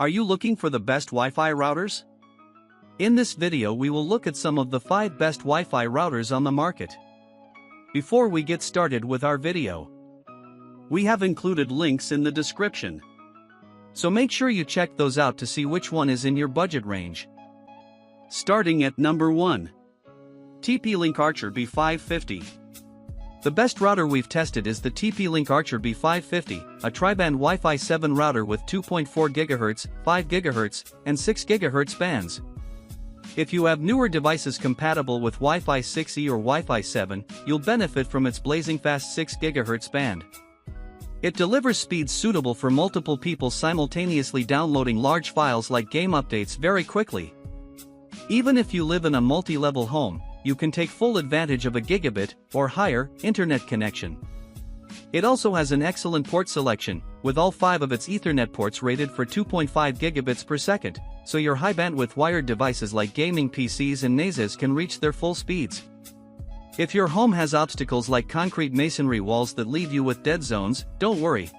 Are you looking for the best Wi-Fi routers? In this video we will look at some of the 5 best Wi-Fi routers on the market. Before we get started with our video, we have included links in the description. So make sure you check those out to see which one is in your budget range. Starting at number 1. TP-Link Archer B550. The best router we've tested is the TP-Link Archer B550, a tri-band Wi-Fi 7 router with 2.4 GHz, 5 GHz, and 6 GHz bands. If you have newer devices compatible with Wi-Fi 6E or Wi-Fi 7, you'll benefit from its blazing fast 6 GHz band. It delivers speeds suitable for multiple people simultaneously downloading large files like game updates very quickly. Even if you live in a multi-level home, you can take full advantage of a gigabit or higher internet connection. It also has an excellent port selection, with all 5 of its Ethernet ports rated for 2.5 gigabits per second, so your high-bandwidth wired devices like gaming PCs and NASes can reach their full speeds. If your home has obstacles like concrete masonry walls that leave you with dead zones, don't worry.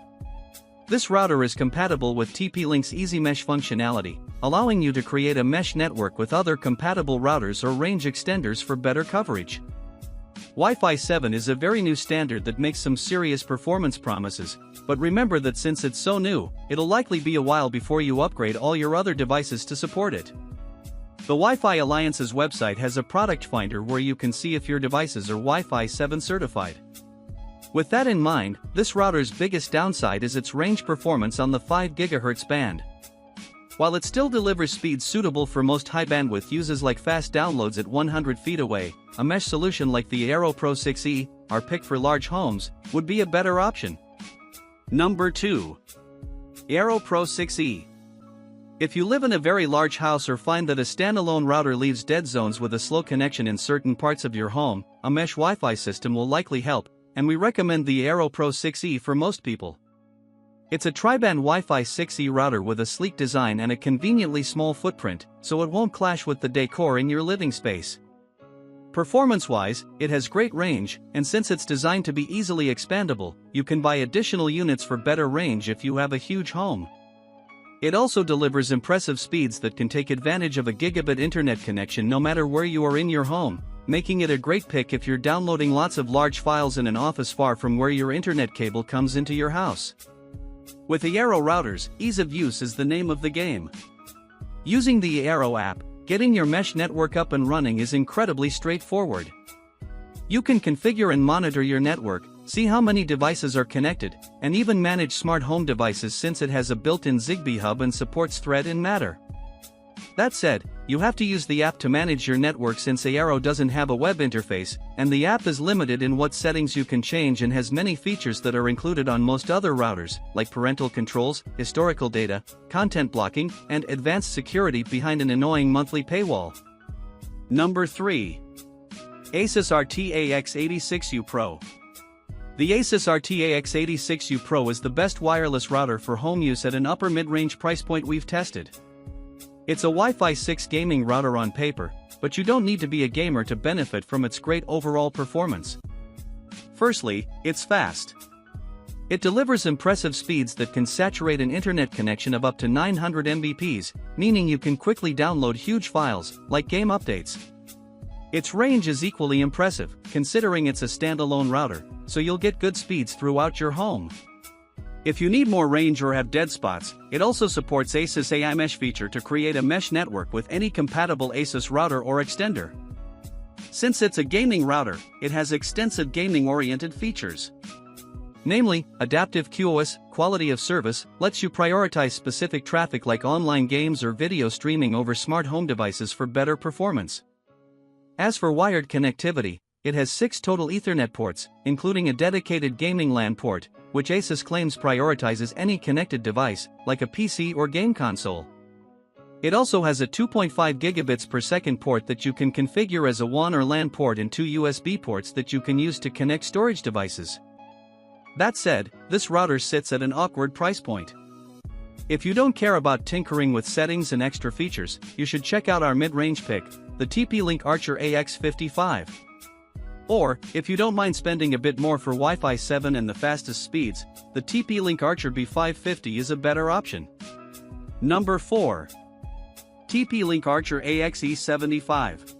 This router is compatible with TP-Link's Easy Mesh functionality, allowing you to create a mesh network with other compatible routers or range extenders for better coverage. Wi-Fi 7 is a very new standard that makes some serious performance promises, but remember that since it's so new, it'll likely be a while before you upgrade all your other devices to support it. The Wi-Fi Alliance's website has a product finder where you can see if your devices are Wi-Fi 7 certified. With that in mind, this router's biggest downside is its range performance on the 5 GHz band. While it still delivers speeds suitable for most high-bandwidth uses like fast downloads at 100 feet away, a mesh solution like the Aero Pro 6E, our pick for large homes, would be a better option. Number 2. Aero Pro 6E. If you live in a very large house or find that a standalone router leaves dead zones with a slow connection in certain parts of your home, a mesh Wi-Fi system will likely help, and we recommend the Aero Pro 6E for most people. It's a tri-band Wi-Fi 6E router with a sleek design and a conveniently small footprint, so it won't clash with the decor in your living space. Performance-wise, it has great range, and since it's designed to be easily expandable, you can buy additional units for better range if you have a huge home. It also delivers impressive speeds that can take advantage of a gigabit internet connection no matter where you are in your home, making it a great pick if you're downloading lots of large files in an office far from where your internet cable comes into your house. With the Aero routers, ease of use is the name of the game. Using the Aero app, getting your mesh network up and running is incredibly straightforward. You can configure and monitor your network, see how many devices are connected, and even manage smart home devices since it has a built-in Zigbee hub and supports Thread and Matter. That said, you have to use the app to manage your network since Aero doesn't have a web interface, and the app is limited in what settings you can change and has many features that are included on most other routers, like parental controls, historical data, content blocking, and advanced security behind an annoying monthly paywall. Number 3. Asus RT-AX86U Pro. The Asus RT-AX86U Pro is the best wireless router for home use at an upper mid-range price point we've tested. It's a Wi-Fi 6 gaming router on paper, but you don't need to be a gamer to benefit from its great overall performance. Firstly, it's fast. It delivers impressive speeds that can saturate an internet connection of up to 900 Mbps, meaning you can quickly download huge files, like game updates. Its range is equally impressive, considering it's a standalone router, so you'll get good speeds throughout your home. If you need more range or have dead spots, it also supports Asus AI Mesh feature to create a mesh network with any compatible Asus router or extender. Since it's a gaming router, it has extensive gaming-oriented features. Namely, adaptive QoS, quality of service, lets you prioritize specific traffic like online games or video streaming over smart home devices for better performance. As for wired connectivity, it has 6 total Ethernet ports, including a dedicated gaming LAN port, which Asus claims prioritizes any connected device, like a PC or game console. It also has a 2.5 gigabits per second port that you can configure as a WAN or LAN port and 2 USB ports that you can use to connect storage devices. That said, this router sits at an awkward price point. If you don't care about tinkering with settings and extra features, you should check out our mid-range pick, the TP-Link Archer AX55. Or, if you don't mind spending a bit more for Wi-Fi 7 and the fastest speeds, the TP-Link Archer B550 is a better option. Number 4. TP-Link Archer AXE75.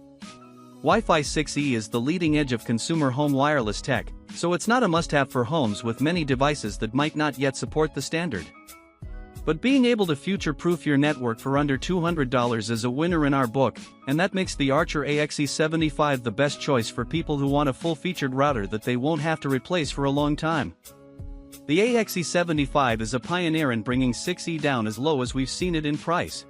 Wi-Fi 6E is the leading edge of consumer home wireless tech, so it's not a must-have for homes with many devices that might not yet support the standard. But being able to future-proof your network for under $200 is a winner in our book, and that makes the Archer AXE75 the best choice for people who want a full-featured router that they won't have to replace for a long time. The AXE75 is a pioneer in bringing 6E down as low as we've seen it in price.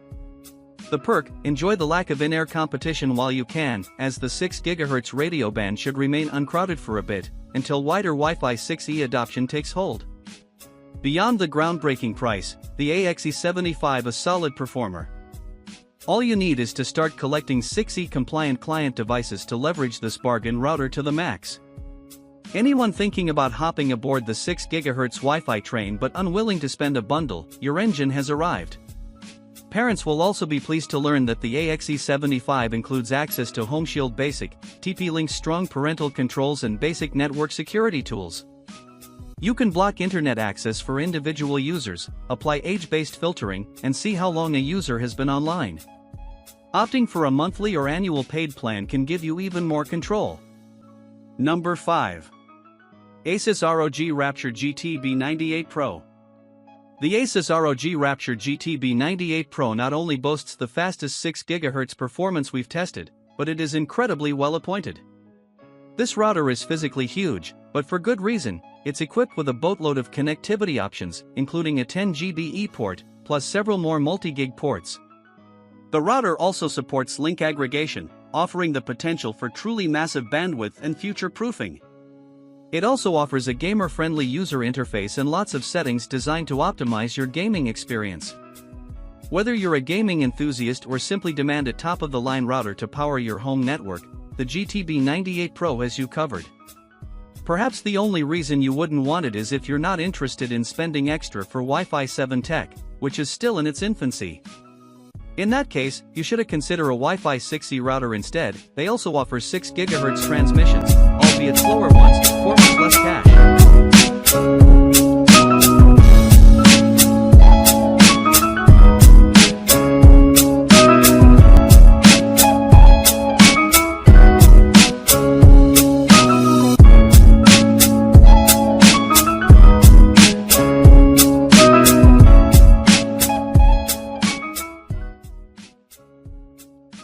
The perk: enjoy the lack of in-air competition while you can, as the 6 GHz radio band should remain uncrowded for a bit, until wider Wi-Fi 6E adoption takes hold. Beyond the groundbreaking price, the AXE75 is a solid performer. All you need is to start collecting 6E compliant client devices to leverage this bargain router to the max. Anyone thinking about hopping aboard the 6 GHz Wi-Fi train but unwilling to spend a bundle, your engine has arrived. Parents will also be pleased to learn that the AXE75 includes access to Home Shield Basic, TP-Link's strong parental controls and basic network security tools. You can block internet access for individual users, apply age-based filtering, and see how long a user has been online. Opting for a monthly or annual paid plan can give you even more control. Number 5. Asus ROG Rapture GT B98 Pro. The Asus ROG Rapture GT B98 Pro not only boasts the fastest 6 GHz performance we've tested, but it is incredibly well appointed. This router is physically huge, but for good reason. It's equipped with a boatload of connectivity options, including a 10 GB ePort, plus several more multi-gig ports. The router also supports link aggregation, offering the potential for truly massive bandwidth and future-proofing. It also offers a gamer-friendly user interface and lots of settings designed to optimize your gaming experience. Whether you're a gaming enthusiast or simply demand a top-of-the-line router to power your home network, the GT B98 Pro has you covered. Perhaps the only reason you wouldn't want it is if you're not interested in spending extra for Wi-Fi 7 tech, which is still in its infancy. In that case, you should consider a Wi-Fi 6E router instead. They also offer 6 GHz transmissions, albeit slower ones, for